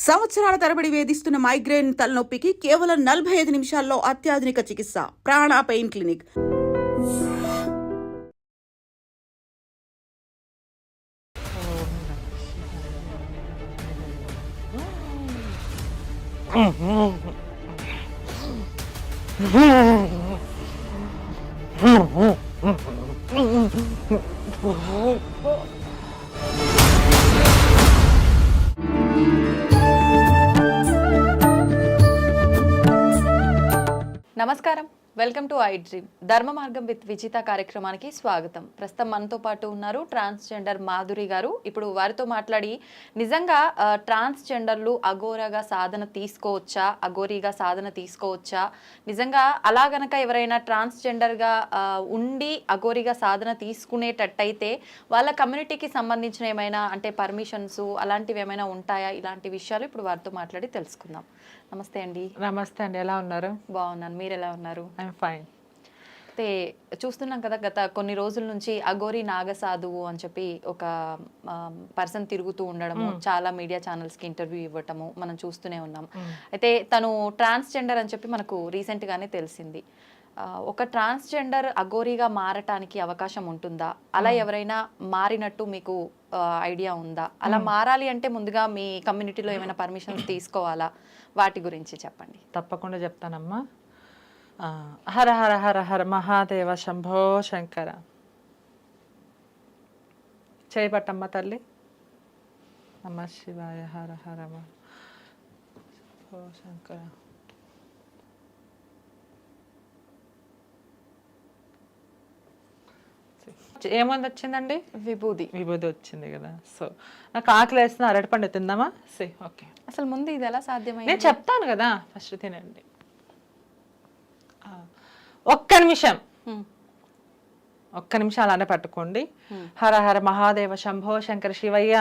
సంవత్సరాల తరబడి వేధిస్తున్న మైగ్రేన్ తలనొప్పికి కేవలం 45 నిమిషాల్లో అత్యాధునిక చికిత్స. ప్రాణ పెయిన్ క్లినిక్. నమస్కారం, వెల్కమ్ టు ఐ డ్రీమ్. ధర్మ మార్గం విత్ విజిత కార్యక్రమానికి స్వాగతం. ప్రస్తుతం మనతో పాటు ఉన్నారు ట్రాన్స్జెండర్ మాధురి గారు. ఇప్పుడు వారితో మాట్లాడి నిజంగా ట్రాన్స్జెండర్లు అఘోరగా సాధన తీసుకోవచ్చా, అఘోరీగా సాధన తీసుకోవచ్చా, నిజంగా అలా గనక ఎవరైనా ట్రాన్స్జెండర్గా ఉండి అఘోరీగా సాధన తీసుకునేటట్టయితే వాళ్ళ కమ్యూనిటీకి సంబంధించిన ఏమైనా అంటే పర్మిషన్స్ అలాంటివి ఏమైనా ఉంటాయా, ఇలాంటి విషయాలు ఇప్పుడు వారితో మాట్లాడి తెలుసుకుందాం. నమస్తే అండి. నమస్తే అండి, ఎలా ఉన్నారు? బాగున్నాను, మీరు ఎలా ఉన్నారు? I'm fine. అయితే చూస్తున్నాం కదా, గత కొన్ని రోజుల నుంచి అఘోరి నాగసాధువు అని చెప్పి ఒక పర్సన్ తిరుగుతూ ఉండడము, చాలా మీడియా ఛానల్స్కి ఇంటర్వ్యూ ఇవ్వటము మనం చూస్తూనే ఉన్నాం. అయితే తను ట్రాన్స్జెండర్ అని చెప్పి మనకు రీసెంట్గానే తెలిసింది. ఒక ట్రాన్స్జెండర్ అఘోరీగా మారటానికి అవకాశం ఉంటుందా? అలా ఎవరైనా మారినట్టు మీకు ఐడియా ఉందా? అలా మారాలి అంటే ముందుగా మీ కమ్యూనిటీలో ఏమైనా పర్మిషన్స్ తీసుకోవాలా? వాటి గురించి చెప్పండి. తప్పకుండా చెప్తానమ్మా. హర హర హర హర మహాదేవ శంభో శంకర. చేయబట్టమ్మ తల్లి. నమ శివాయ. హర హర శంభో శంకర. ఏముంది వచ్చిందండి? విభూది. విభూది వచ్చింది కదా. సో నాకు ఆకలి వేస్తుంది, అరటిపండు తిందామా? Say okay. అసలు ముందు ఇది ఎలా సాధ్యమైంది? నేను చెప్తాను కదా, ఫస్ట్ తినండి. ఒక్క నిమిషం అలానే పట్టుకోండి. హర హర మహాదేవ శంభో శంకర శివయ్య,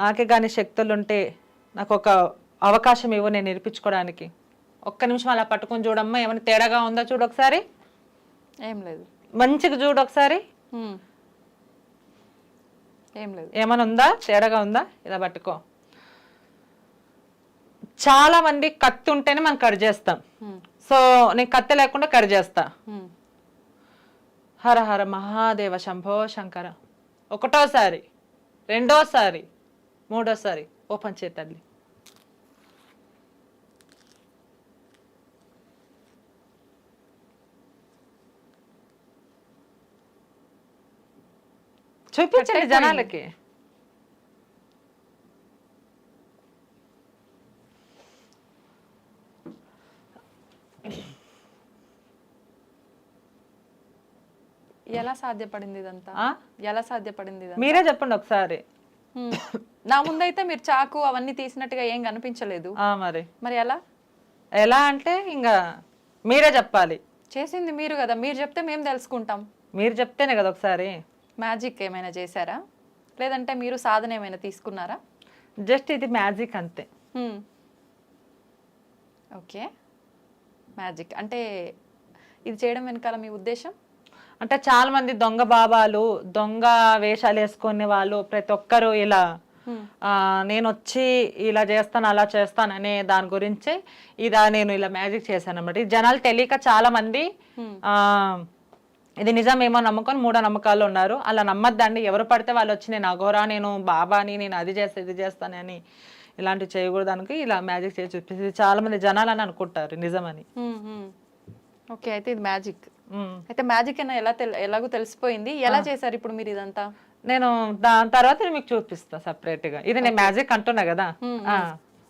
నాకే కానీ శక్తులుంటే నాకు ఒక అవకాశం ఇవ్వు నేను నేర్పించుకోవడానికి. ఒక్క నిమిషం అలా పట్టుకొని చూడమ్మా, ఏమైనా తేడాగా ఉందా చూడు ఒకసారి. ఏం లేదు. మంచిగా చూడు ఒకసారి. ఏం లేదు. ఏమైనా ఉందా, తేడాగా ఉందా? ఇలా పట్టుకో. చాలా మంది కత్తి ఉంటేనే మనం కట్ చేస్తాం. సో నేను కత్తి లేకుండా కట్ చేస్తా. హర హర మహాదేవ శంభో శంకర. ఒకటోసారి, రెండోసారి, మూడోసారి ఓపెన్ చేతండి. చూపించండి జనాలకి. ఎలా సాధ్యపడింది ఇదంతా? ఎలా సాధ్యపడింది? మీరే చెప్పండి ఒకసారి. నా ముందైతే మీరు చాకు అవన్నీ తీసినట్టుగా ఏం కనిపించలేదు. మరి ఎలా ఎలా అంటే ఇంకా మీరే చెప్పాలి. చేసింది మీరు కదా, మీరు చెప్తే మేము తెలుసుకుంటాం. మీరు చెప్తేనే కదా. ఒకసారి మ్యాజిక్ ఏమైనా చేశారా, లేదంటే మీరు సాధన ఏమైనా తీసుకున్నారా? జస్ట్ ఇది మ్యాజిక్ అంతే. ఓకే, మ్యాజిక్ అంటే ఇది చేయడం వెనకాల మీ ఉద్దేశం? అంటే చాలా మంది దొంగ బాబాలు, దొంగ వేషాలు వేసుకునే వాళ్ళు ప్రతి ఒక్కరు ఇలా నేను వచ్చి ఇలా చేస్తాను అలా చేస్తాను అనే దాని గురించి నేను ఇలా మ్యాజిక్ చేశాను అన్నమాట. ఈ జనాలు తెలియక చాలా మంది ఇది నిజమేమో నమ్ముకొని మూఢ నమ్మకాలు ఉన్నారు. అలా నమ్మద్దండి. ఎవరు పడితే వాళ్ళు వచ్చి నేను అఘోరా, నేను బాబాని, నేను అది చేస్తా ఇది చేస్తానని ఇలాంటివి చేయకూడదానికి ఇలా మ్యాజిక్ చేసి చూపిస్తుంది. చాలా మంది జనాలు అని అనుకుంటారు నిజమని. ఓకే, అయితే ఇది మ్యాజిక్. అయితే మ్యాజిక్ అయినా ఎలాగో తెలిసిపోయింది. ఎలా చేశారు ఇప్పుడు మీరు ఇదంతా? నేను దాని తర్వాత మీకు చూపిస్తా సపరేట్ గా. ఇది నేను మ్యాజిక్ అంటున్నా కదా.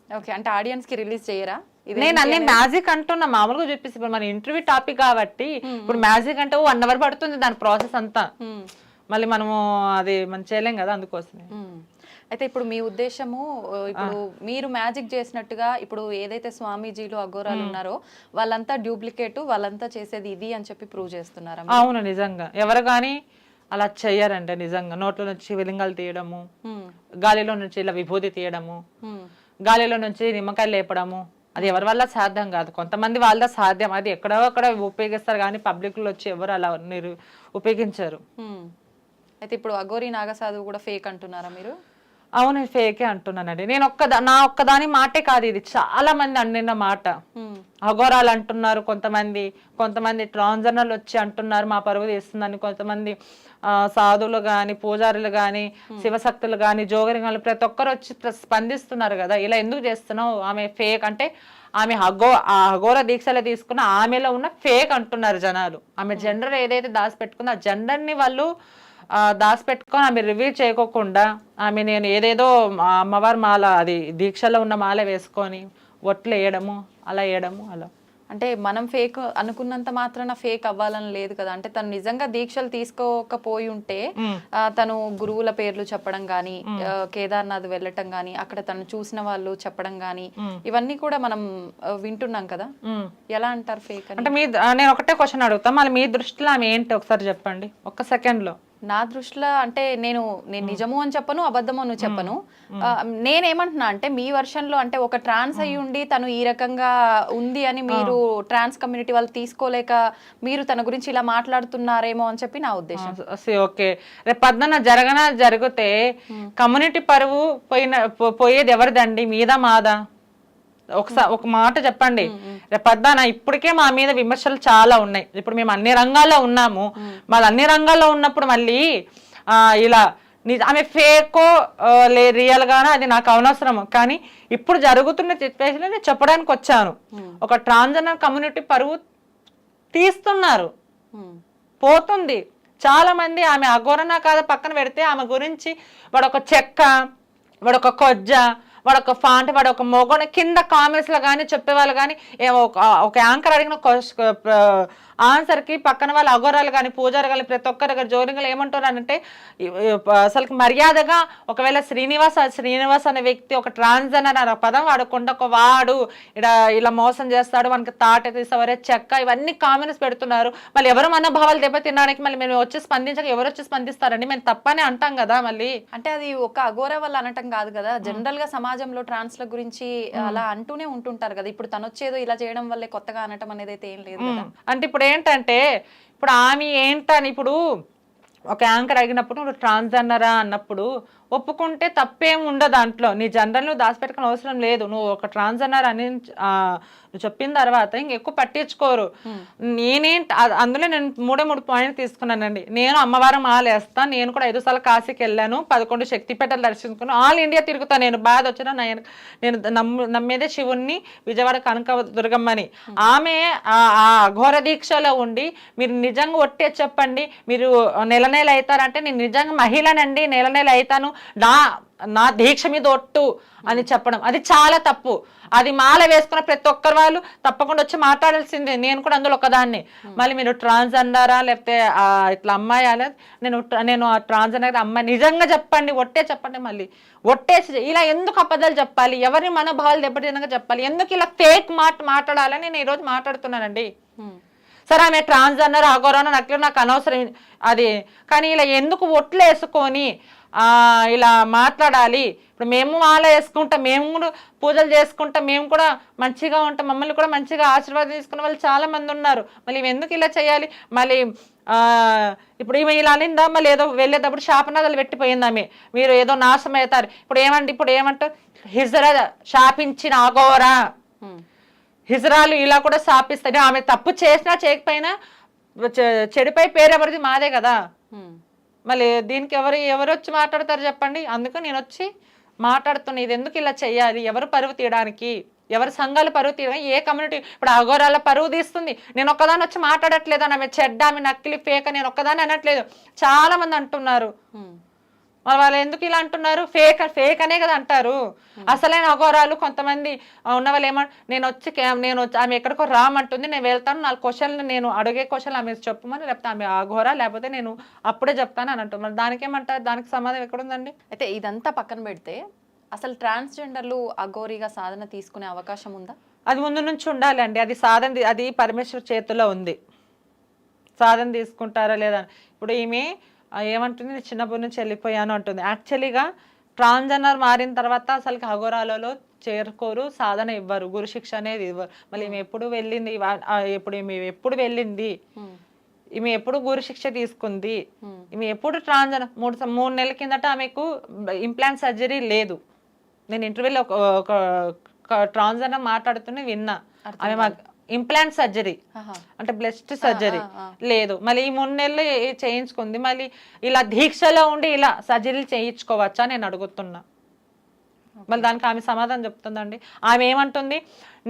ఓకే, అంటే ఆడియన్స్ కి రిలీజ్ చేయరా? నేను అన్ని మ్యాజిక్ అంటున్నా, మామూలుగా చూపిస్తే ఇప్పుడు మన ఇంటర్వ్యూ టాపిక్ కాబట్టి ఇప్పుడు మ్యాజిక్ అంటే 1 hour పడుతుంది దాని ప్రాసెస్ అంతా. మళ్ళీ మనము అది మనం చేయలేం కదా, అందుకోసమే. అయితే ఇప్పుడు మీ ఉద్దేశము, ఇప్పుడు మీరు మ్యాజిక్ చేసినట్టుగా ఇప్పుడు ఏదైతే స్వామీజీలు అఘోరాలు ఉన్నారో వాళ్ళంతా డూప్లికేట్, వాళ్ళంతా చేసేది ఇది అని చెప్పి ప్రూవ్ చేస్తున్నారా? అవును, నిజంగా ఎవరు కానీ అలా చెయ్యరంటే. నిజంగా నోట్లో నుంచి శివలింగాలు తీయడము, గాలిలో నుంచి ఇలా విభూతి తీయడము, గాలిలో నుంచి నిమ్మకాయలు లేపడము, అది ఎవరి వల్ల సాధ్యం కాదు. కొంతమంది వాళ్ళ సాధ్యం, అది ఎక్కడో అక్కడ ఉపయోగిస్తారు కానీ పబ్లిక్ లో వచ్చి ఎవరు అలా ఉపయోగించారు. అయితే ఇప్పుడు అఘోరి నాగసాధువు కూడా ఫేక్ అంటున్నారా మీరు? అవును ఫేకే అంటున్నానండి. నేను నా ఒక్కదాని మాటే కాదు, ఇది చాలా మంది అండిన మాట. అఘోరాలు అంటున్నారు కొంతమంది ట్రాన్స్జెండర్లు వచ్చి అంటున్నారు మా పరువు తీస్తుందని, కొంతమంది సాధువులు కానీ పూజారులు కానీ శివశక్తులు కానీ జోగరింగాలు ప్రతి ఒక్కరు వచ్చి స్పందిస్తున్నారు కదా, ఇలా ఎందుకు చేస్తున్నావు, ఆమె ఫేక్ అంటే ఆమె అఘోర దీక్షలో తీసుకున్న ఆమెలో ఉన్న ఫేక్ అంటున్నారు జనాలు. ఆమె జెండర్ ఏదైతే దాచిపెట్టుకుందో ఆ జెండర్ని వాళ్ళు దాచిపెట్టుకొని ఆమె రివీల్ చేయకోకుండా ఆమె నేను ఏదేదో అమ్మవారి మాల అది దీక్షలో ఉన్న మాల వేసుకొని ఒట్లు వేయడము అలా అంటే మనం ఫేక్ అనుకున్నంత మాత్రాన ఫేక్ అవ్వాలని లేదు కదా. అంటే తను నిజంగా దీక్షలు తీసుకోకపోయి ఉంటే తను గురువుల పేర్లు చెప్పడం గానీ, కేదార్నాథ్ వెళ్ళటం గానీ, అక్కడ తను చూసిన వాళ్ళు చెప్పడం గానీ, ఇవన్నీ కూడా మనం వింటున్నాం కదా. ఎలా అంటారు ఫేక్ అంటే నేను ఒకటే క్వశ్చన్ అడుగుతా, మళ్ళీ మీ దృష్టిలో ఆమె ఏంటి ఒకసారి చెప్పండి ఒక్క సెకండ్ లో. నా దృష్టిలో అంటే నేను నిజము అని చెప్పను, అబద్ధము అని చెప్పను. నేనేమంటున్నా అంటే మీ వర్షన్ లో అంటే ఒక ట్రాన్స్ అయ్యి ఉండి తను ఈ రకంగా ఉంది అని మీరు ట్రాన్స్ కమ్యూనిటీ వాళ్ళు తీసుకోలేక మీరు తన గురించి ఇలా మాట్లాడుతున్నారేమో అని చెప్పి నా ఉద్దేశం. ఓకే, రేపు పద్మన జరిగితే కమ్యూనిటీ పరువు పోయేది ఎవరిదండి, మీద మాదా? ఒక మాట చెప్పండి. రేపొద్దాన ఇప్పటికే మా మీద విమర్శలు చాలా ఉన్నాయి. ఇప్పుడు మేము అన్ని రంగాల్లో ఉన్నాము, మళ్ళీ అన్ని రంగాల్లో ఉన్నప్పుడు మళ్ళీ ఇలా ఆమె ఫేకో రియల్ గానో అది నాకు అనవసరము. కానీ ఇప్పుడు జరుగుతున్న సిచ్యువేషన్ నేను చెప్పడానికి వచ్చాను. ఒక ట్రాన్స్జెండర్ కమ్యూనిటీ పరువు తీస్తున్నారు, పోతుంది. చాలా మంది ఆమె అఘోరణ కాదా పక్కన పెడితే ఆమె గురించి వాడొక చెక్క, వాడొక కొజ్జ, వాడొక ఫాంట్, వాడు ఒక మొగోడ కింద కామెంట్స్ లో కానీ చెప్పేవాళ్ళు కానీ ఒక యాంకర్ అడిగిన ఆన్సర్ కి పక్కన వాళ్ళు అఘోరాలు కానీ పూజారు కానీ ప్రతి ఒక్కరు జోరింగ్లు ఏమంటారంటే అసలు మర్యాదగా ఒకవేళ శ్రీనివాస్ అనే వ్యక్తి ఒక ట్రాన్స్జెండర్ అనే పదం వాడకుండా ఒక వాడు ఇలా మోసం చేస్తాడు, మనకి తాట తీసేవరే చెక్క, ఇవన్నీ కామెంట్స్ పెడుతున్నారు. మళ్ళీ ఎవరు మనోభావాలు దెబ్బతినడానికి మళ్ళీ మేము వచ్చి ఎవరు వచ్చి స్పందిస్తారండి, మేము తప్పనే అంటాం కదా. మళ్ళీ అంటే అది ఒక అఘోర వల్ల అనటం కాదు కదా, జనరల్ గా సమాజంలో ట్రాన్స్ల గురించి అలా అంటూనే ఉంటుంటారు కదా. ఇప్పుడు తను వచ్చేదో ఇలా చేయడం వల్లే కొత్తగా అనటం అనేది అయితే ఏం లేదు కదా. అంటే ఇప్పుడు ఏంటంటే ఇప్పుడు ఆమె ఏంటని ఇప్పుడు ఒక యాంకర్ అడిగినప్పుడు నువ్వు ట్రాన్స్జెండరా అన్నప్పుడు ఒప్పుకుంటే తప్పేం ఉండదు దాంట్లో, నీ జెండర్ నువ్వు దాచిపెట్టుకునే అవసరం లేదు. నువ్వు ఒక ట్రాన్స్జెండర్ అని నువ్వు చెప్పిన తర్వాత ఇంకెక్కువ పట్టించుకోరు. అందులో నేను 3 పాయింట్లు తీసుకున్నానండి. నేను అమ్మవారం వేస్తాను, నేను కూడా 5 సార్లు కాశీకి వెళ్ళాను, 11 శక్తిపీఠాలు దర్శించుకున్నాను, ఆల్ ఇండియా తిరుగుతాను. నేను బాధ వచ్చినా నేను నమ్మేదే శివుణ్ణి, విజయవాడ కనక దుర్గమ్మని. ఆమె ఆ ఘోర దీక్షలో ఉండి మీరు నిజంగా ఒట్టే చెప్పండి, మీరు నెల అవుతారంటే నేను నిజంగా మహిళనండి, నెల అవుతాను, నా దీక్ష మీద ఒట్టు అని చెప్పడం అది చాలా తప్పు. అది మాల వేసుకున్న ప్రతి ఒక్కరు వాళ్ళు తప్పకుండా వచ్చి మాట్లాడాల్సిందే, నేను కూడా అందులో ఒకదాన్ని. మళ్ళీ మీరు ట్రాన్స్జెండరా లేకపోతే ఇట్లా అమ్మాయి నేను ఆ ట్రాన్స్జెండర్ అమ్మాయి నిజంగా చెప్పండి, ఒట్టే చెప్పండి. మళ్ళీ ఒట్టేసి ఇలా ఎందుకు అబద్ధాలు చెప్పాలి, ఎవరి మనోభావాలు దెబ్బతినగా చెప్పాలి, ఎందుకు ఇలా ఫేక్ మాట్లాడాలని నేను ఈరోజు మాట్లాడుతున్నానండి. సరే ఆమె ట్రాన్స్జెండర్ అఘోరానో నాకు అనవసరం అది, కానీ ఇలా ఎందుకు ఒట్లు వేసుకొని ఇలా మాట్లాడాలి. ఇప్పుడు మేము మాల వేసుకుంటాం, మేము కూడా పూజలు చేసుకుంటాం, మేము కూడా మంచిగా ఉంటాం, మమ్మల్ని కూడా మంచిగా ఆశీర్వాదం తీసుకునే వాళ్ళు చాలా మంది ఉన్నారు. మళ్ళీ ఎందుకు ఇలా చేయాలి? మళ్ళీ ఇప్పుడు ఈమె ఇలా అనిందా, మళ్ళీ ఏదో వెళ్ళేటప్పుడు శాపనాదాలు పెట్టిపోయింది ఆమె, మీరు ఏదో నాశనం అవుతారు. ఇప్పుడు ఏమంటారు, హిజ్రా శాపించిన అఘోరా, హిజ్రాలు ఇలా కూడా శాపిస్తాయి. ఆమె తప్పు చేసినా చేయకపోయినా చెడుపై పేరు ఎవరిది, మాదే కదా. మళ్ళీ దీనికి ఎవరు వచ్చి మాట్లాడతారు చెప్పండి. అందుకు నేను వచ్చి మాట్లాడుతున్నా, ఇది ఎందుకు ఇలా చెయ్యాలి, ఎవరు పరువు తీయడానికి, ఎవరి సంఘాలు పరువు తీయడానికి, ఏ కమ్యూనిటీ ఇప్పుడు అఘోరాల పరువు తీస్తుంది. నేను ఒక్కదాన్ని వచ్చి మాట్లాడట్లేదు, ఆమె చెడ్డ, ఆమె నకిలీ ఫేక్, నేను ఒక్కదాన్ని అనట్లేదు, చాలా మంది అంటున్నారు. మరి వాళ్ళు ఎందుకు ఇలా అంటున్నారు, ఫేక్ అనే కదా అంటారు. అసలైన అఘోరాలు కొంతమంది ఉన్న వాళ్ళు నేను ఆమె ఎక్కడికో రామంటుంది, నేను వెళ్తాను, 4 క్వశ్చన్లు నేను అడిగే క్వశ్చన్లు ఆమె చెప్పమని, లేకపోతే ఆమె అఘోరా లేకపోతే నేను అప్పుడే చెప్తాను అని అంటారు. మరి దానికేమంటారు, దానికి సమాధానం ఎక్కడుందండి? అయితే ఇదంతా పక్కన పెడితే అసలు ట్రాన్స్జెండర్లు అఘోరీగా సాధన తీసుకునే అవకాశం ఉందా? అది ముందు నుంచి ఉండాలి అండి, అది పరమేశ్వర చేతిలో ఉంది. సాధన తీసుకుంటారా లేదా? ఇప్పుడు ఈమె ఏమంటుంది, చిన్నప్పటి నుంచి వెళ్ళిపోయాను అంటుంది. యాక్చువల్లీగా ట్రాన్స్జెండర్ మారిన తర్వాత అసలు అఘోరాలలో చేరుకోరు, సాధన ఇవ్వరు, గురు శిక్ష అనేది ఇవ్వరు. మళ్ళీ ఈమె ఎప్పుడు వెళ్ళింది, ఈమె ఎప్పుడు గురు శిక్ష తీసుకుంది, ఈమె ఎప్పుడు ట్రాన్స్జెండర్ 3 నెలల కిందట ఆమెకు ఇంప్లాంట్ సర్జరీ లేదు. నేను ఇంటర్వ్యూలో ఒక ట్రాన్స్జెండర్ మాట్లాడుతూనే విన్నా, ఆమె ఇంప్లాంట్ సర్జరీ అంటే బ్రెస్ట్ సర్జరీ లేదు. మళ్ళీ ఈ 3 నెలలు చేయించుకుంది, మళ్ళీ ఇలా దీక్షలో ఉండి ఇలా సర్జరీలు చేయించుకోవచ్చా నేను అడుగుతున్నా. మళ్ళీ దానికి ఆమె సమాధానం చెప్తుందండి. ఆమె ఏమంటుంది,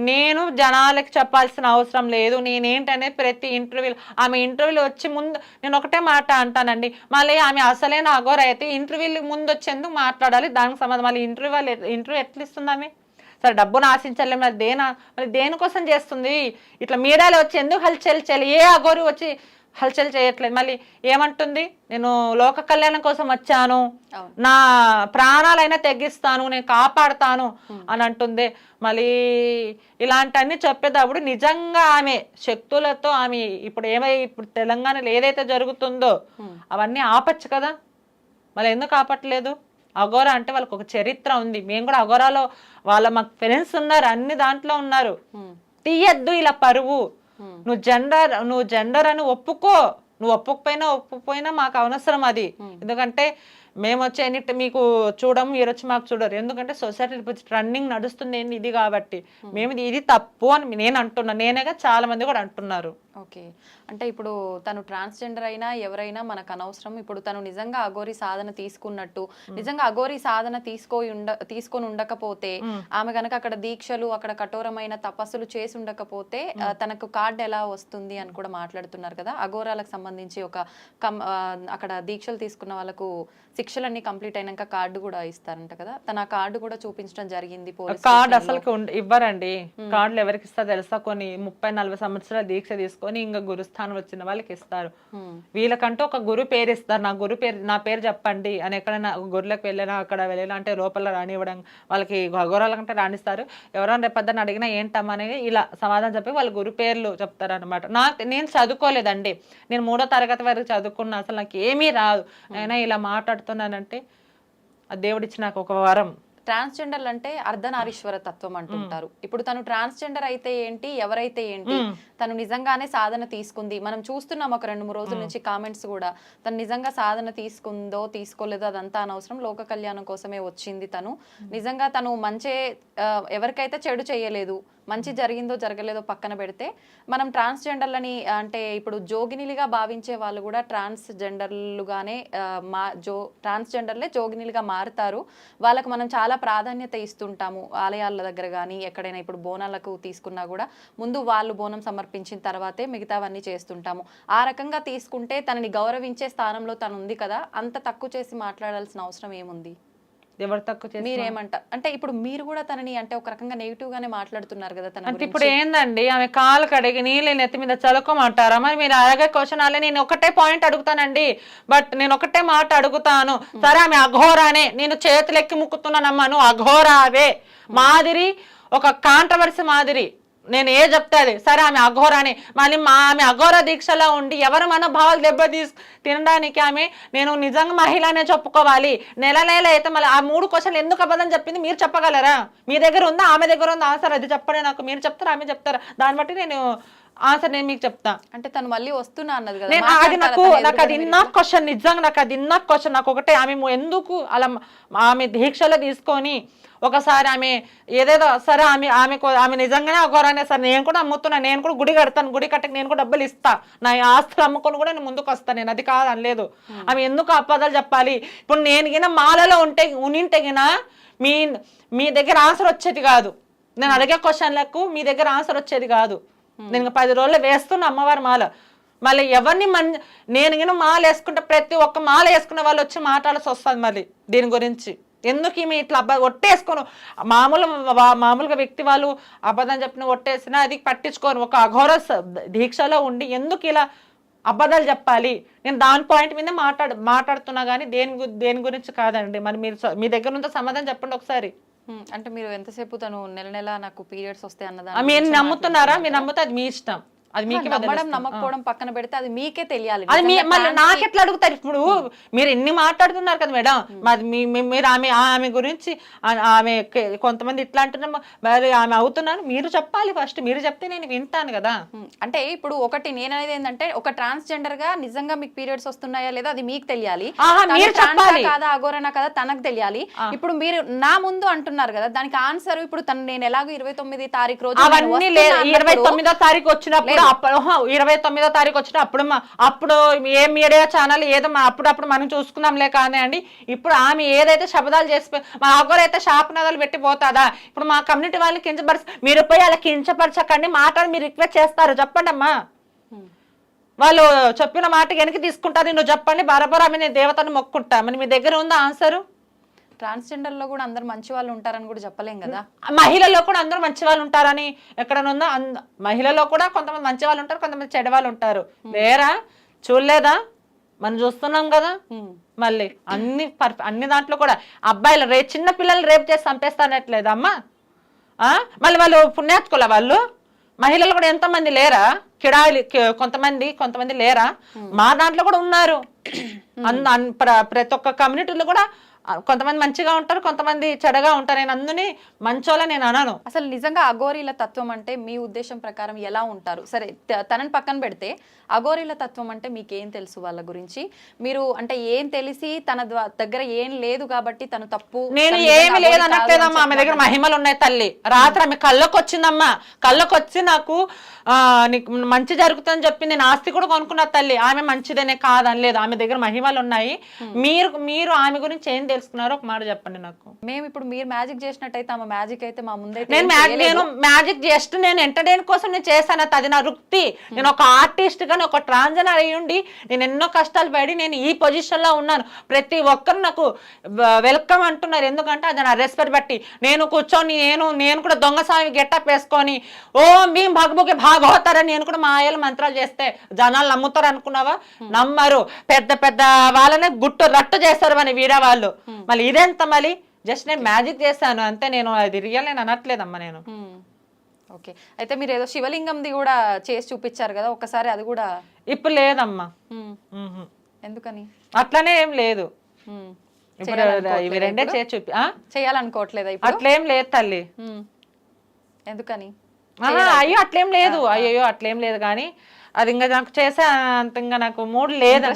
నేను జనాలకి చెప్పాల్సిన అవసరం లేదు, నేనేంటనే ప్రతి ఇంటర్వ్యూలో ఆమె ఇంటర్వ్యూలో వచ్చి ముందు నేను ఒకటే మాట అంటానండి. మళ్ళీ ఆమె అసలైన అఘోర అయితే ఇంటర్వ్యూలు ముందు వచ్చేందుకు మాట్లాడాలి, దానికి సమాధానం. మళ్ళీ ఇంటర్వ్యూ ఎట్లా ఇస్తుంది ఆమె? సరే డబ్బును ఆశించాలి, మరి దేనికోసం చేస్తుంది? ఇట్లా మీడియాలో వచ్చి ఎందుకు హల్చల్ చేయాలి? ఏ అఘోరి వచ్చి హల్చల్ చేయట్లేదు. మళ్ళీ ఏమంటుంది, నేను లోక కళ్యాణం కోసం వచ్చాను, నా ప్రాణాలైనా తెగిస్తాను, నేను కాపాడుతాను అని అంటుంది. మళ్ళీ ఇలాంటివన్నీ చెప్పేటప్పుడు నిజంగా ఆమె శక్తులతో ఆమె ఇప్పుడు తెలంగాణలో ఏదైతే జరుగుతుందో అవన్నీ ఆపచ్చు కదా, మళ్ళీ ఎందుకు ఆపట్లేదు? అఘోరా అంటే వాళ్ళకి ఒక చరిత్ర ఉంది. మేము కూడా అఘోరాలో మాకు ఫ్రెండ్స్ ఉన్నారు, అన్ని దాంట్లో ఉన్నారు. తీయద్దు ఇలా పరువు. నువ్వు జెండర్ అని ఒప్పుకో, నువ్వు ఒప్పుకపోయినా మాకు అవసరం అది. ఎందుకంటే మేము వచ్చి మీకు చూడము, మీరు వచ్చి మాకు చూడరు. ఎందుకంటే సొసైటీ రన్నింగ్ నడుస్తుంది ఏంటి ఇది కాబట్టి మేము ఇది తప్పు అని నేను అంటున్నా, నేనేగా చాలా మంది కూడా అంటున్నారు. ఓకే, అంటే ఇప్పుడు తను ట్రాన్స్జెండర్ అయినా ఎవరైనా మనకు అనవసరం. ఇప్పుడు తను నిజంగా అఘోరి సాధన తీసుకున్నట్టు, నిజంగా అఘోరి సాధన తీసుకొని ఉండకపోతే, ఆమె గనక అక్కడ దీక్షలు అక్కడ కఠోరమైన తపస్సులు చేసి ఉండకపోతే తనకు కార్డు ఎలా వస్తుంది అని కూడా మాట్లాడుతున్నారు కదా. అఘోరాలకు సంబంధించి అక్కడ దీక్షలు తీసుకున్న వాళ్ళకు శిక్షలన్నీ కంప్లీట్ అయినాక కార్డు కూడా ఇస్తారంట కదా. తన కార్డు కూడా చూపించడం జరిగింది. కార్డు అసలు ఇవ్వరండి. కార్డులు ఎవరికి ఇస్తారు తెలుసా? కొన్ని 30-40 సంవత్సరాల దీక్ష తీసుకొని ఇంకా గురుస్థానం వచ్చిన వాళ్ళకి ఇస్తారు. వీళ్ళకంటూ ఒక గురు పేరు ఇస్తారు. నా పేరు చెప్పండి అని ఎక్కడైనా గురులకు వెళ్ళినా అక్కడ వెళ్ళినా అంటే లోపల రానివ్వడం, వాళ్ళకి అఘోరాలకంటే రాణిస్తారు. ఎవరైనా రేపొద్దని అడిగినా ఏంటమ్మా అనేది ఇలా సమాధానం చెప్పి వాళ్ళ గురు పేర్లు చెప్తారు అనమాట. నేను చదువుకోలేదండి, నేను 3వ తరగతి వరకు చదువుకున్నా, అసలు నాకు ఏమీ రాదు. అయినా ఇలా మాట్లాడుతున్నానంటే ఆ దేవుడిచ్చి నాకు ఒక వరం. ట్రాన్స్జెండర్లు అంటే అర్ధనారీశ్వర తత్వం అంటుంటారు. ఇప్పుడు తను ట్రాన్స్జెండర్ అయితే ఏంటి, ఎవరైతే ఏంటి, తను నిజంగానే సాధన తీసుకుంది. మనం చూస్తున్నాం ఒక 2-3 రోజుల నుంచి కామెంట్స్ కూడా, తను నిజంగా సాధన తీసుకుందో తీసుకోలేదో అదంతా అనవసరం, లోక కళ్యాణం కోసమే వచ్చింది తను. నిజంగా తను మంచి ఎవరికైతే చెడు చేయలేదు, మంచి జరిగిందో జరగలేదో పక్కన పెడితే, మనం ట్రాన్స్జెండర్లని అంటే ఇప్పుడు జోగినిలుగా భావించే వాళ్ళు కూడా ట్రాన్స్జెండర్లుగానే ట్రాన్స్జెండర్లే జోగినిలుగా మారుతారు. వాళ్ళకు మనం చాలా ప్రాధాన్యత ఇస్తుంటాము ఆలయాల దగ్గర కానీ ఎక్కడైనా. ఇప్పుడు బోనాలకు తీసుకున్నా కూడా ముందు వాళ్ళు బోనం సమర్పించిన తర్వాతే మిగతావన్నీ చేస్తుంటాము. ఆ రకంగా తీసుకుంటే తనని గౌరవించే స్థానంలో తను ఉంది కదా, అంత తక్కువ చేసి మాట్లాడాల్సిన అవసరం ఏముంది? ఎవరు తక్కువ? మీరేమంటారు? అంటే ఇప్పుడు మీరు కూడా తనని అంటే ఒక రకంగా నెగిటివ్ గానే మాట్లాడుతున్నారు కదా తన. అంటే ఇప్పుడు ఏందండి, ఆమె కాలు కడిగి నీళ్ళు నెత్తి మీద చదువుకోమంటారా? మరి మీరు అలాగే క్వశ్చన్ అలా నేను ఒకటే పాయింట్ అడుగుతానండి, బట్ నేను ఒకటే మాట అడుగుతాను. సరే ఆమె అఘోరానే, నేను చేతులెక్కి ముక్కుతున్నానమ్మా, నువ్వు అఘోరావే మాదిరి ఒక కాంట్రవర్సీ మాదిరి నేను చెప్తాది. సరే ఆమె అఘోరానే, మళ్ళీ ఆమె అఘోర దీక్షలో ఉండి ఎవరు మనోభావాలు తినడానికి ఆమె నేను నిజంగా మహిళనే చెప్పుకోవాలి. నెల అయితే మళ్ళీ ఆ 3 క్వశ్చన్లు ఎందుకు అబద్ధం చెప్పింది మీరు చెప్పగలరా? మీ దగ్గర ఉందా, ఆమె దగ్గర ఉందా ఆన్సర్? అది చెప్పండి నాకు. మీరు చెప్తారా, ఆమె చెప్తారా? దాన్ని బట్టి నేను ఆన్సర్ నేను మీకు చెప్తా. అంటే తను మళ్ళీ వస్తున్నా అన్నది కదా. అది నాకు అది ఇన్న క్వశ్చన్, నిజంగా నాకు అది ఇన్న క్వశ్చన్. నాకు ఒకటే, ఆమె ఎందుకు అలా ఆమె దీక్షలో తీసుకొని ఒకసారి ఆమె ఏదేదో, సరే ఆమె నిజంగానే అఘోరానే, సరే నేను కూడా అమ్ముతున్నా, నేను కూడా గుడి కడతాను, గుడి కట్టకి నేను కూడా డబ్బులు ఇస్తా, నా ఆస్తులు అమ్ముకొని కూడా నేను ముందుకు వస్తాను, నేను అది కాదు అనలేదు. ఆమె ఎందుకు అబద్ధాలు చెప్పాలి? ఇప్పుడు నేను గిన మాలలో ఉనింటే గిన మీ దగ్గర ఆన్సర్ వచ్చేది కాదు. నేను అడిగే క్వశ్చన్లకు మీ దగ్గర ఆన్సర్ వచ్చేది కాదు. నేను 10 రోజుల్లో వేస్తున్నా అమ్మవారి మాల. మళ్ళీ ఎవరిని నేను గిన మాల వేసుకుంటే ప్రతి ఒక్క మాల వేసుకునే వాళ్ళు వచ్చి మాట్లాడాల్సి వస్తుంది మళ్ళీ దీని గురించి. ఎందుకు ఈమె ఇట్లా ఒట్టేసుకోను? మామూలుగా వ్యక్తి వాళ్ళు అబద్ధం చెప్పిన ఒట్టేసినా అది పట్టించుకోను. ఒక అఘోర దీక్షలో ఉండి ఎందుకు ఇలా అబద్ధాలు చెప్పాలి? నేను దాని పాయింట్ మీద మాట్లాడుతున్నా కానీ దేని గురించి కాదండి. మరి మీరు మీ దగ్గర నుంచి సమాధానం చెప్పండి ఒకసారి. అంటే మీరు ఎంతసేపు తను నెల నాకు పీరియడ్స్ వస్తాయి అన్నదా మీరు నమ్ముతున్నారా? మీరు నమ్ముతే అది మీ ఇష్టం. అది మీకే నమ్మడం నమ్మకపోవడం పక్కన పెడితే అది మీకే తెలియాలి. అది మళ్ళీ నాకెట్లా అడుగుతారు ఇప్పుడు? మీరు ఎన్ని మాట్లాడుతున్నారు కదా మేడం, మరి మీరు ఆమె గురించి ఆమె కొంతమంది ఇట్లా అంటున్నాం, మరి ఆమె అవుతున్నాను మీరు చెప్పాలి. ఫస్ట్ మీరు చెప్తే నేను వింటాను కదా. అంటే ఇప్పుడు ఒకటి నేననేది ఏంటంటే, ఒక ట్రాన్స్జెండర్ గా నిజంగా మీకు పీరియడ్స్ వస్తున్నాయా లేదా అది మీకు తెలియాలి. మీరు చెప్పాలి కాదా అఘోరనా కదా తనకు తెలియాలి. ఇప్పుడు మీరు నా ముందు అంటున్నారు కదా, దానికి ఆన్సర్ ఇప్పుడు నేను ఎలాగో 29వ తారీఖు రోజు అవన్నీ లేదు. 29వ తారీఖు వచ్చినప్పుడు 29వ తారీఖు వచ్చినప్పుడు అప్పుడు ఏ మీడియా ఛానల్ ఏదో అప్పుడప్పుడు మనం చూసుకుందాంలే కానీ అండి. ఇప్పుడు ఆమె ఏదైతే శబ్దాలు చేసి మా అగ్గరైతే శాపనాదాలు పెట్టి పోతాదా? ఇప్పుడు మా కమ్యూనిటీ వాళ్ళని మీరు పోయి అలా కించపరచకండి, మాటలు మీరు రిక్వెస్ట్ చేస్తారు చెప్పండి అమ్మా. వాళ్ళు చెప్పిన మాట వెనక్కి తీసుకుంటారు. నువ్వు చెప్పండి బరాబర్ ఆమె నేను దేవతను మొక్కుంటా. మరి మీ దగ్గర ఉందా ఆన్సరు? ట్రాన్స్జెండర్ లో కూడా అందరు మంచి వాళ్ళు ఉంటారని కూడా చెప్పలేం కదా. మహిళల్లో కూడా అందరూ మంచి వాళ్ళు ఉంటారని ఎక్కడనుందా? మహిళల్లో కూడా కొంతమంది మంచి వాళ్ళు ఉంటారు, కొంతమంది చెడ్డ వాళ్ళు ఉంటారు. లేరా? చూడలేదా? మనం చూస్తున్నాం కదా. మళ్ళీ అన్ని దాంట్లో కూడా అబ్బాయిలు చిన్న పిల్లలు రేపు చేసి చంపేస్తానట్లేదు అమ్మా. మళ్ళీ వాళ్ళు పుణ్యాత్కుల వాళ్ళు మహిళలు కూడా ఎంతమంది లేరా? కిడాయిలు కొంతమంది లేరా? మా దాంట్లో కూడా ఉన్నారు. ప్రతి ఒక్క కమ్యూనిటీలో కూడా కొంతమంది మంచిగా ఉంటారు, కొంతమంది చెడగా ఉంటారు. నేను అందుని మంచోళ్ళ నేను అనను. అసలు నిజంగా అఘోరీల తత్వం అంటే మీ ఉద్దేశం ప్రకారం ఎలా ఉంటారు? సరే తనని పక్కన పెడితే అఘోరీల తత్వం అంటే మీకేం తెలుసు వాళ్ళ గురించి? మీరు అంటే ఏం తెలిసి తన దగ్గర ఏం లేదు కాబట్టి తను తప్పు? నేను ఏమి లేదు అనట్లేదమ్మా. ఆమె దగ్గర మహిమలు ఉన్నాయి తల్లి. రాత్రి ఆమె కళ్ళకు వచ్చిందమ్మా. కళ్ళకు వచ్చి నాకు నీకు మంచి జరుగుతుందని చెప్పి నేను ఆస్తి కూడా కొనుక్కున్నా తల్లి. ఆమె మంచిదనే కాదని లేదు, ఆమె దగ్గర మహిమలు ఉన్నాయి. మీరు ఆమె గురించి ఏం తెలుసుకున్నారో ఒక మాట చెప్పండి నాకు. మేము ఇప్పుడు మీరు మ్యాజిక్ చేసినట్టయితే ఆమె మ్యాజిక్ అయితే మా ముందే నేను మ్యాజిక్ జస్ట్ నేను ఎంటర్టైన్ కోసం నేను చేశాను. అది నా వృత్తి. నేను ఒక ఆర్టిస్ట్ గా ఒక ట్రాన్స్జెండర్ అయ్యి ఉండి నేను ఎన్నో కష్టాలు పడి నేను ఈ పొజిషన్ లో ఉన్నాను. ప్రతి ఒక్కరు నాకు వెల్కమ్ అంటున్నారు. ఎందుకంటే అది నా రెస్పెక్ట్ బట్టి. నేను కూర్చొని నేను కూడా దొంగస్వామి గెటప్ వేసుకొని ఓ మేము భగభుకి భాగవతారని నేను కూడా మా ఆయల మంత్రాలు చేస్తే జనాలు నమ్ముతారు అనుకున్నావా? నమ్మరు. పెద్ద పెద్ద వాళ్ళనే రట్టు చేస్తారు మన వీరా వాళ్ళు. మళ్ళీ ఇదెంత మళ్ళీ జస్ట్ నేను మ్యాజిక్ చేశాను అంతే. నేను అది రియల్ నేను అనట్లేదమ్మా నేను. ఓకే, అయితే మీరు ఏదో శివలింగంది కూడా చేసి చూపించారు కదా, ఒకసారి అది కూడా ఇప్పుడు లేదమ్మా. ఎందుకని? అట్లనే ఏం లేదు. ఇప్పుడు ఇవి రెండే చేసి చేయాలనుకోవట్లేదా? అట్లేం లేదు తల్లి. ఎందుకని? అయ్యో అట్లేం లేదు. అయ్యో అట్లేం లేదు కానీ అది ఇంకా నాకు చేసే అంత ఇంకా నాకు మూడు లేదు,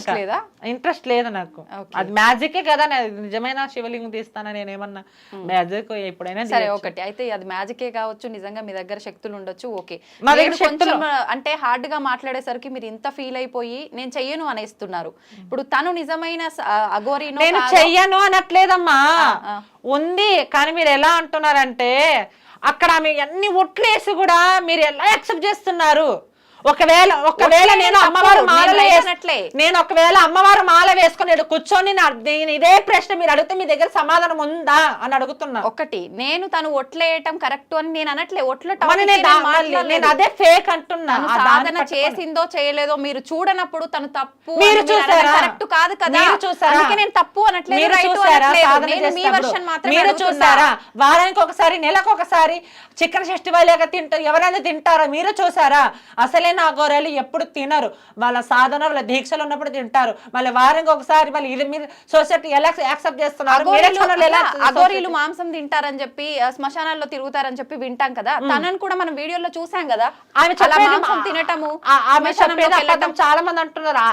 ఇంట్రెస్ట్ లేదు నాకు. అది మ్యాజికే కదా. నిజమైన శివలింగం తీస్తానా నేను ఏమన్నా మ్యాజిక్ ఎప్పుడైనా సరే. ఒకటి అయితే అది మ్యాజికే కావచ్చు, నిజంగా మీ దగ్గర శక్తులు ఉండొచ్చు. ఓకే, కొంచెం అంటే హార్డ్ గా మాట్లాడేసరికి మీరు ఇంత ఫీల్ అయిపోయి నేను చెయ్యను అనేస్తున్నారు. ఇప్పుడు తను నిజమైన అఘోరీ నేను చెయ్యను అనట్లేదమ్మా, ఉంది. కానీ మీరు ఎలా అంటున్నారంటే అక్కడ ఆమె అన్ని ఒట్లేసి కూడా మీరు ఎలా యాక్సెప్ట్ చేస్తున్నారు? ఒకవేళ నేను అమ్మవారు మాల వేసుకుని కూర్చొని నేను ఇదే ప్రశ్న మీరు అడిగితే మీ దగ్గర సమాధానం ఉందా అని అడుగుతున్నా. ఒకటి నేను తను ఒట్లేయటం కరెక్ట్ అని నేను అనట్లే. నేను అదే ఫేక్ అంటున్నా. సాధన చేసిందో చేయలేదో మీరు చూడనప్పుడు తను తప్పు మీరు చూసారా? కరెక్ట్ కాదు కదా. అందుకే నేను తప్పు అనట్లేదు. మీరు చూసారా? వారానికి ఒకసారి నెలకు ఒకసారి చికెన్ ఫెస్టివల్ తింటారు. ఎవరైనా తింటారా? మీరు చూసారా? అసలే అఘోరాలు ఎప్పుడు తినరు. వాళ్ళ సాధన వాళ్ళ దీక్షలు ఉన్నప్పుడు తింటారు. మళ్ళీ వారానికి ఒకసారి మళ్ళీ ఇది మీరు సొసైటీ ఎలా యాక్సెప్ట్ చేస్తున్నారు? అఘోరీలు మాంసం తింటారని చెప్పి శ్మశానాల్లో తిరుగుతారని చెప్పి వింటాం కదా. తనని కూడా మనం వీడియోలో చూసాం కదా. ఆమె మాంసం తినటము చాలా మంది అంటున్నారు.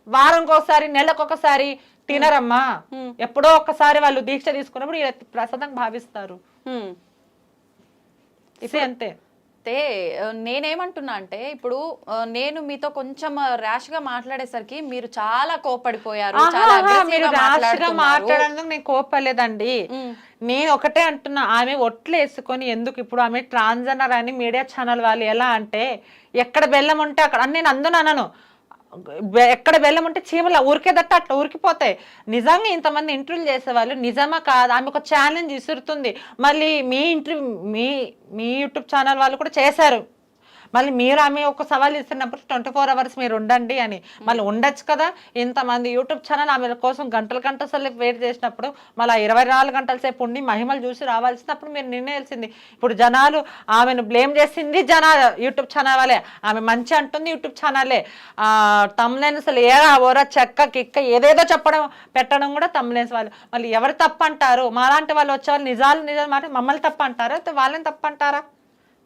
వారానికి ఒకసారి నెలకు ఒకసారి తినరమ్మా. ఎప్పుడో ఒక్కసారి వాళ్ళు దీక్ష తీసుకున్నప్పుడు ప్రసాదంగా భావిస్తారు. అంతే. అయితే నేనేమంటున్నా అంటే ఇప్పుడు నేను మీతో కొంచెం ర్యాష్ గా మాట్లాడేసరికి మీరు చాలా కోపడిపోయారు. మాట్లాడేందుకు నేను కోపలేదండి. నేను ఒకటే అంటున్నా, ఆమె ఒట్లు వేసుకొని ఎందుకు ఇప్పుడు ఆమె ట్రాన్స్జెండర్ అని మీడియా ఛానల్ వాళ్ళు ఎలా అంటే ఎక్కడ బెల్లం ఉంటే అక్కడ నేను అందును అనను. ఎక్కడ బెల్లం ఉంటే చీమల ఊరికేదట్ట అట్లా ఊరికిపోతాయి. నిజంగా ఇంతమంది ఇంటర్వ్యూలు చేసేవాళ్ళు నిజమా కాదు? ఆమె ఒక ఛాలెంజ్ ఇసురుతుంది. మళ్ళీ మీ యూట్యూబ్ ఛానల్ వాళ్ళు కూడా చేశారు. మళ్ళీ మీరు ఆమె ఒక సవాల్ ఇస్తున్నప్పుడు 24 hours మీరు ఉండండి అని మళ్ళీ ఉండొచ్చు కదా. ఇంతమంది యూట్యూబ్ ఛానల్ ఆమె కోసం గంటల గంటల సేపు వెయిట్ చేసినప్పుడు మళ్ళీ 24 గంటల సేపు ఉండి మహిమలు చూసి రావాల్సినప్పుడు మీరు నిర్ణయాల్సింది. ఇప్పుడు జనాలు ఆమెను బ్లేమ్ చేసింది జనాలు యూట్యూబ్ ఛానల్ వాళ్ళే, ఆమె మంచి అంటుంది యూట్యూబ్ ఛానలే. తమ్లైన్స్ అసలు ఏరా ఓరా చెక్క కిక్క ఏదేదో చెప్పడం పెట్టడం కూడా తమ్లైన్స్ వాళ్ళు. మళ్ళీ ఎవరు తప్పు అంటారు? మాలాంటి వాళ్ళు వచ్చేవాళ్ళు నిజాలు మాట మమ్మల్ని తప్పు అంటారా వాళ్ళని తప్పు అంటారా?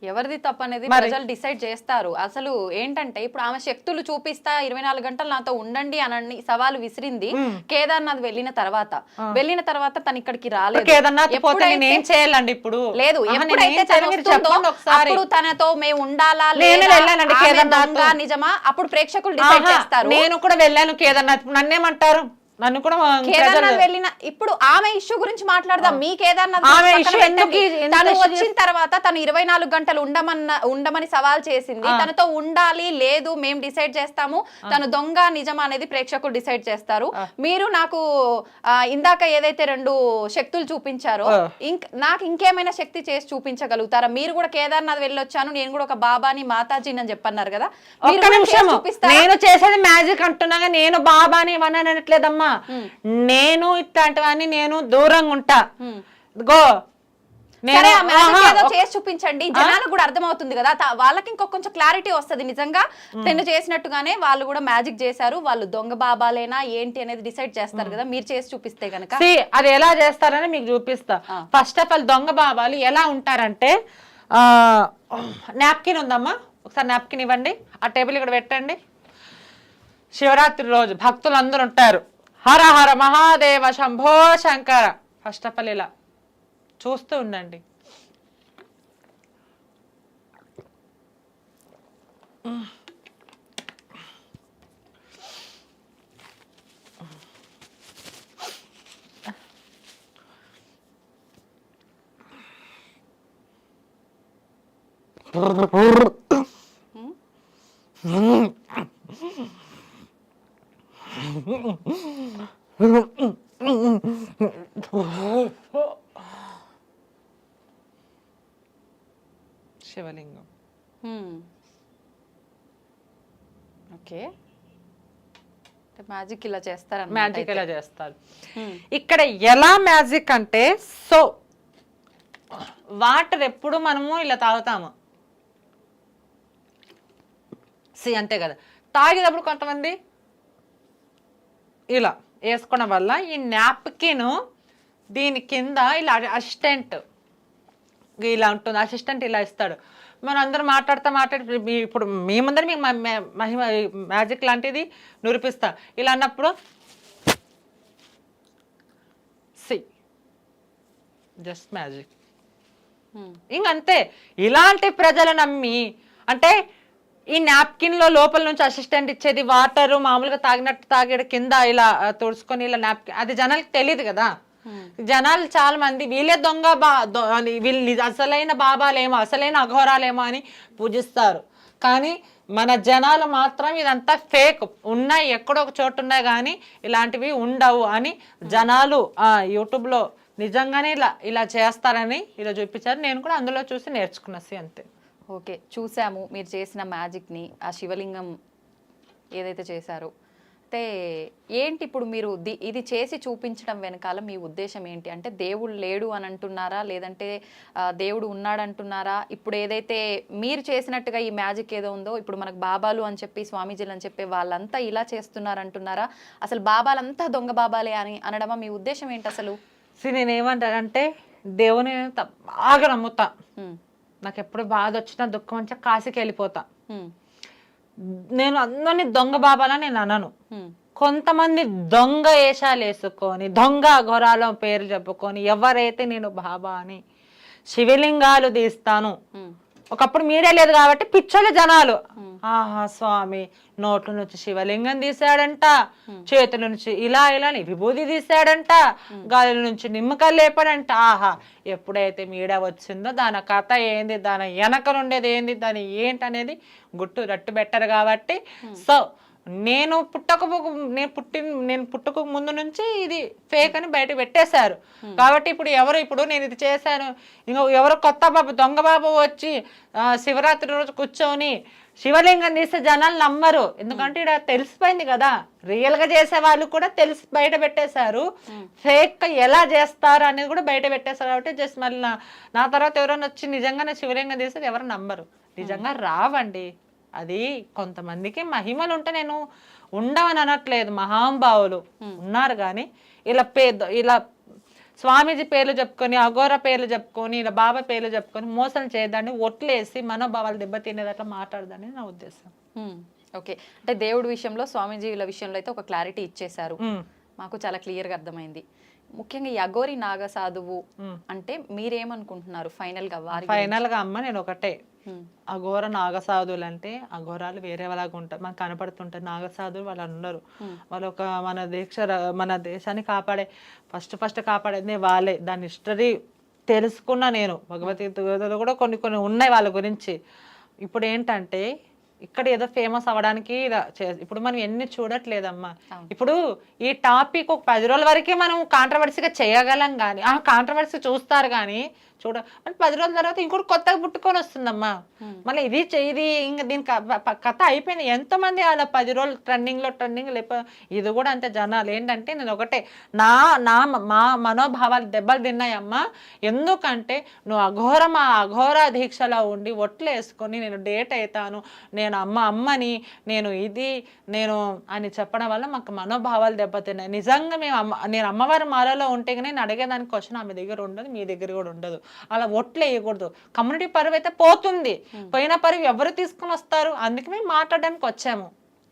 ఎవరిది తప్పు అనేది ప్రజలు డిసైడ్ చేస్తారు. అసలు ఏంటంటే ఇప్పుడు ఆమె శక్తులు చూపిస్తా 24 గంటలు నాతో ఉండండి అని సవాలు విసిరింది కేదార్నాథ్ వెళ్ళిన తర్వాత తను ఇక్కడికి రాలేదు. చేయాలండి ఇప్పుడు లేదు, ఎప్పుడైతే అప్పుడు తనతో మేము ఉండాలా లేదా నిజమా అప్పుడు ప్రేక్షకులు డిసైడ్ చేస్తారు. నేను కూడా వెళ్ళాను కేదార్నాథ్, నన్నేమంటారు? నన్ను కూడా కేదార్నాథ్ వెళ్ళిన ఇప్పుడు ఆమె ఇష్యూ గురించి మాట్లాడదాం. మీ కేదార్నాథ్ తను వచ్చిన తర్వాత తను 24 గంటలు ఉండమని సవాల్ చేసింది. తనతో ఉండాలి లేదు మేము డిసైడ్ చేస్తాము, తను దొంగ నిజం అనేది ప్రేక్షకులు డిసైడ్ చేస్తారు. మీరు నాకు ఇందాక ఏదైతే 2 శక్తులు చూపించారో నాకు ఇంకేమైనా శక్తి చేసి చూపించగలుగుతారా? మీరు కూడా కేదార్నాథ్ వెళ్ళొచ్చాను, నేను కూడా ఒక బాబాని మాతాజీని అని చెప్పన్నారు కదా. నేను చేసేది మ్యాజిక్ అంటున్నాగా, నేను బాబాని ఇవన్నీ అనట్లేదమ్మా. నేను ఇట్లాంటివన్నీ నేను దూరంగా ఉంటా. గో చేసి చూపించండి, జనాలకు కూడా అర్థమవుతుంది కదా, వాళ్ళకి ఇంకొక కొంచెం క్లారిటీ వస్తుంది. నిజంగా తను చేసినట్టుగానే వాళ్ళు కూడా మ్యాజిక్ చేశారు, వాళ్ళు దొంగ బాబాలేనా ఏంటి అనేది డిసైడ్ చేస్తారు కదా. మీరు చేసి చూపిస్తే గనక అది ఎలా చేస్తారని మీకు చూపిస్తా. ఫస్ట్ ఆఫ్ ఆల్ దొంగ బాబాలు ఎలా ఉంటారంటే, నాప్కిన్ ఉందమ్మా, ఒకసారి నాప్కిన్ ఇవ్వండి, ఆ టేబుల్ ఇక్కడ పెట్టండి. శివరాత్రి రోజు భక్తులు అందరూ ఉంటారు, Hara Hara Mahadeva Shambho Shankara. First of all ఇలా చూస్తూ ఉండండి. శివలింగం. ఓకే, మ్యాజిక్ ఇలా చేస్తారు. మ్యాజిక్ ఇలా చేస్తారు. ఇక్కడ ఎలా మ్యాజిక్ అంటే, సో వాటర్ ఎప్పుడు మనము ఇలా తాగుతాము అంతే కదా. తాగేటప్పుడు కొంతమంది ఇలా వేసుకోవడం వల్ల ఈ నాప్కిన్ దీని కింద ఇలా అసిస్టెంట్ ఇలా ఉంటుంది, అసిస్టెంట్ ఇలా ఇస్తాడు. మనం అందరం మాట్లాడి ఇప్పుడు మీ ముందర మీకు మహిమ మ్యాజిక్ లాంటిది నిరూపిస్తా. ఇలా అన్నప్పుడు జస్ట్ మ్యాజిక్ ఇంకంతే. ఇలాంటి ప్రజలు నమ్మి, అంటే ఈ నాప్కిన్ లో లోపల నుంచి అసిస్టెంట్ ఇచ్చేది వాటర్ మామూలుగా తాగినట్టు తాగేడు కింద ఇలా తుడుచుకొని ఇలా నాప్కిన్, అది జనాలకు తెలియదు కదా. జనాలు చాలా మంది వీళ్ళే దొంగ వీళ్ళు అసలైన బాబాలేమో అసలైన అఘోరాలేమో అని పూజిస్తారు. కానీ మన జనాలు మాత్రం ఇదంతా ఫేక్, ఉన్నాయి ఎక్కడో ఒక చోటు ఉన్నాయి కానీ ఇలాంటివి ఉండవు అని జనాలు యూట్యూబ్లో నిజంగానే ఇలా చేస్తారని ఇలా చూపించారు. నేను కూడా అందులో చూసి నేర్చుకున్నసి అంతే. ఓకే, చూసాము మీరు చేసిన మ్యాజిక్ని, ఆ శివలింగం ఏదైతే చేశారో. అయితే ఏంటి ఇప్పుడు మీరు ఇది చేసి చూపించడం వెనకాల మీ ఉద్దేశం ఏంటి? అంటే దేవుడు లేడు అని అంటున్నారా, లేదంటే దేవుడు ఉన్నాడు అంటున్నారా? ఇప్పుడు ఏదైతే మీరు చేసినట్టుగా ఈ మ్యాజిక్ ఏదో ఉందో, ఇప్పుడు మనకు బాబాలు అని చెప్పి స్వామీజీలు అని చెప్పి వాళ్ళంతా ఇలా చేస్తున్నారు అంటున్నారా? అసలు బాబాలంతా దొంగ బాబాలే అని అనడమా మీ ఉద్దేశం ఏంటి అసలు? నేనేమంటానంటే, దేవుని బాగా నమ్ముతా. నాకు ఎప్పుడు బాధ వచ్చినా దుఃఖం వచ్చినా కాశీకి వెళ్ళిపోతా. నేను అందరినీ దొంగ బాబాలని నేను అనను. కొంతమంది దొంగ వేషాలు వేసుకొని దొంగ ఘోరాల పేరు చెప్పుకొని ఎవరైతే నేను బాబా అని శివలింగాలు తీస్తాను. ఒకప్పుడు మీడియా లేదు కాబట్టి పిచ్చోళ్ళ జనాలు, ఆహా స్వామి నోట్ల నుంచి శివలింగం తీసాడంట, చేతుల నుంచి ఇలా విభూది తీసాడంట, గాలి నుంచి నిమ్మకాయలు లేపాడంట. ఆహా, ఎప్పుడైతే మీడియా వచ్చిందో దాని కథ ఏంది, దాని వెనక నుండేది ఏంది, దాని ఏంటి అనేది రట్టు పెట్టరు కాబట్టి. సో నేను పుట్టక ముందు నుంచి ఇది ఫేక్ అని బయట పెట్టేశారు. కాబట్టి ఇప్పుడు నేను ఇది చేశాను, ఇంకా ఎవరో కొత్త బాబు దొంగ బాబు వచ్చి శివరాత్రి రోజు కూర్చొని శివలింగం తీస్తే జనాలు నమ్మరు. ఎందుకంటే ఇక్కడ తెలిసిపోయింది కదా, రియల్ గా చేసే వాళ్ళు కూడా తెలిసి బయట పెట్టేశారు, ఫేక్ ఎలా చేస్తారు అనేది కూడా బయట పెట్టేశారు. కాబట్టి జస్ట్ మళ్ళీ నా తర్వాత ఎవరైనా వచ్చి నిజంగానే శివలింగం తీస్తే ఎవరు నమ్మరు. నిజంగా రావండి. అది కొంతమందికి మహిమలు ఉంటే నేను ఉండవని అనట్లేదు, మహాంభావులు ఉన్నారు. కానీ ఇలా స్వామీజీ పేర్లు చెప్పుకొని, అఘోర పేర్లు చెప్పుకొని, ఇలా బాబా పేర్లు చెప్పుకొని మోసం చేయదాన్ని, ఒట్లేసి మనోభావాలు దెబ్బతినేది అట్లా మాట్లాడదని నా ఉద్దేశం. ఓకే, అంటే దేవుడి విషయంలో స్వామీజీల విషయంలో అయితే ఒక క్లారిటీ ఇచ్చేశారు, మాకు చాలా క్లియర్గా అర్థమైంది. ముఖ్యంగా ఈ అఘోరి నాగ సాధువు అంటే మీరేమనుకుంటున్నారు ఫైనల్ గా? ఫైనల్ గా అమ్మ నేను ఒకటే, అఘోర నాగసాధువులు అంటే అఘోరాలు వేరే వాళ్ళగా ఉంటారు, మనకు కనపడుతుంటారు. నాగసాధువులు వాళ్ళు ఉన్నారు, వాళ్ళు ఒక మన దేశాన్ని కాపాడే ఫస్ట్ కాపాడేది వాళ్ళే. దాని హిస్టరీ తెలుసుకున్నా నేను, భగవద్గీతలో కూడా కొన్ని ఉన్నాయి వాళ్ళ గురించి. ఇప్పుడు ఏంటంటే ఇక్కడ ఏదో ఫేమస్ అవ్వడానికి ఇప్పుడు మనం ఎన్ని చూడట్లేదమ్మా. ఇప్పుడు ఈ టాపిక్ ఒక 10 రోజుల వరకే మనం కాంట్రవర్సీగా చేయగలం, కానీ ఆ కాంట్రవర్సీ చూస్తారు కానీ 10 రోజుల తర్వాత ఇంకోటి కొత్తగా పుట్టుకొని వస్తుందమ్మా. మళ్ళీ ఇది ఇంకా దీని కథ అయిపోయింది. ఎంతమంది అలా 10 రోజులు ట్రెండింగ్ లేకపోతే ఇది కూడా అంతే. జనాలు ఏంటంటే నేను ఒకటే, మా మనోభావాలు దెబ్బలు తిన్నాయమ్మా. ఎందుకంటే నువ్వు అఘోర దీక్షలో ఉండి ఒట్లు వేసుకొని నేను డేట్ అవుతాను, నేను అమ్మని నేను అని చెప్పడం వల్ల మాకు మనోభావాలు దెబ్బతిన్నాయి. నిజంగా నేను అమ్మవారి మాలలో ఉంటే నేను అడిగేదానికి క్వశ్చన్ ఆమె దగ్గర ఉండదు, మీ దగ్గర కూడా ఉండదు. అలా ఒట్లు వేయకూడదు. కమ్యూనిటీ పరువు అయితే పోతుంది, పోయిన పరువు ఎవరు తీసుకుని వస్తారు? అందుకే మేము మాట్లాడడానికి వచ్చాము,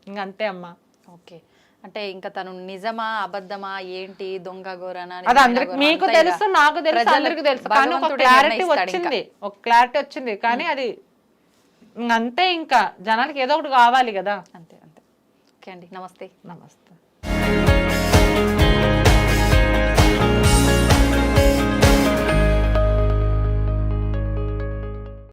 ఇంకంతే అమ్మా. ఓకే, అంటే ఇంకా తను నిజమా అబద్ధమా ఏంటి, దొంగ గోరనా, అది అందరికి మీకు తెలుసు, నాకు తెలుసు, అందరికి తెలుసు. కానీ ఒక క్లారిటీ వచ్చింది, కానీ అది అంతే. ఇంకా జనాలకి ఏదో ఒకటి కావాలి కదా. అంతే. ఓకే అండి, నమస్తే.